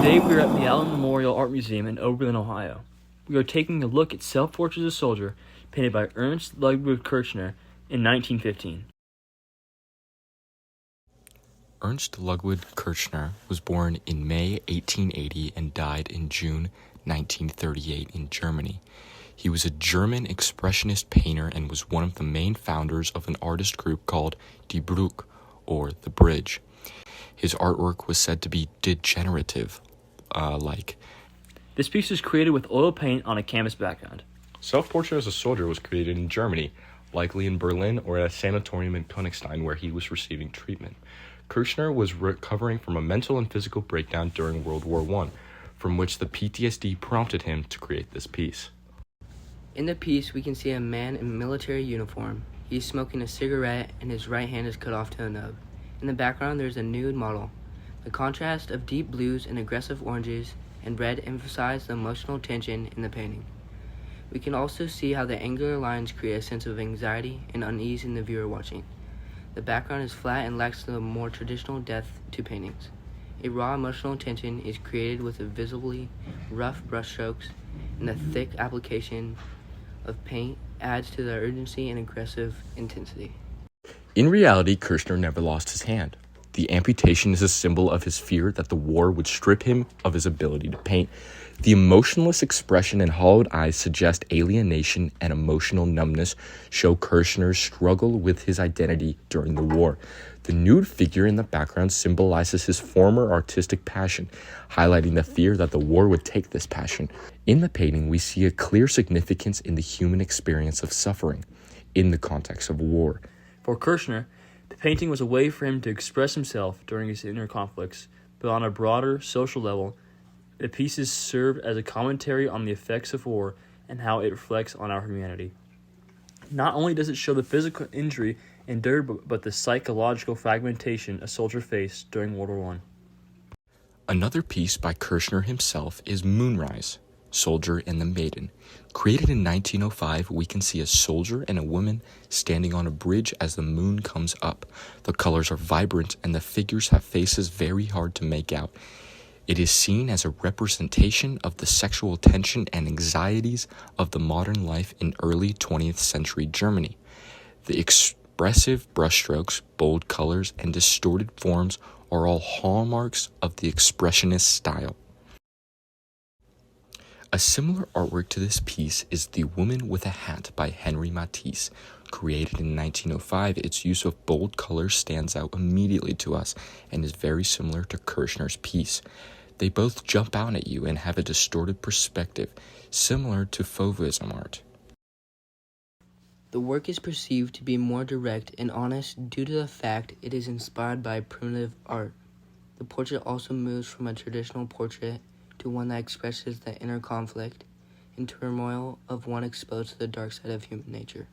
Today we are at the Allen Memorial Art Museum in Oberlin, Ohio. We are taking a look at Self-Portraits of a Soldier painted by Ernst Ludwig Kirchner in 1915. Ernst Ludwig Kirchner was born in May 1880 and died in June 1938 in Germany. He was a German expressionist painter and was one of the main founders of an artist group called Die Brücke, or The Bridge. His artwork was said to be degenerative, This piece was created with oil paint on a canvas background. Self-Portrait as a Soldier was created in Germany, likely in Berlin or at a sanatorium in Königstein where he was receiving treatment. Kirchner was recovering from a mental and physical breakdown during World War I, from which the PTSD prompted him to create this piece. In the piece, we can see a man in military uniform. He's smoking a cigarette and his right hand is cut off to a nub. In the background, there's a nude model. The contrast of deep blues and aggressive oranges and red emphasize the emotional tension in the painting. We can also see how the angular lines create a sense of anxiety and unease in the viewer watching. The background is flat and lacks the more traditional depth to paintings. A raw emotional tension is created with the visibly rough brushstrokes, and the thick application of paint adds to the urgency and aggressive intensity. In reality, Kirchner never lost his hand. The amputation is a symbol of his fear that the war would strip him of his ability to paint. The emotionless expression and hollowed eyes suggest alienation and emotional numbness, show Kirchner's struggle with his identity during the war. The nude figure in the background symbolizes his former artistic passion, highlighting the fear that the war would take this passion. In the painting, we see a clear significance in the human experience of suffering in the context of war. For Kirchner, the painting was a way for him to express himself during his inner conflicts, but on a broader social level, the pieces serve as a commentary on the effects of war and how it reflects on our humanity. Not only does it show the physical injury endured, but the psychological fragmentation a soldier faced during World War I. Another piece by Kirchner himself is Moonrise, Soldier and the Maiden. Created in 1905, we can see a soldier and a woman standing on a bridge as the moon comes up. The colors are vibrant and the figures have faces very hard to make out. It is seen as a representation of the sexual tension and anxieties of the modern life in early 20th century Germany. The expressive brushstrokes, bold colors, and distorted forms are all hallmarks of the expressionist style. A similar artwork to this piece is The Woman with a Hat by Henri Matisse. Created in 1905, its use of bold colors stands out immediately to us and is very similar to Kirchner's piece. They both jump out at you and have a distorted perspective, similar to Fauvism art. The work is perceived to be more direct and honest due to the fact it is inspired by primitive art. The portrait also moves from a traditional portrait to one that expresses the inner conflict and turmoil of one exposed to the dark side of human nature.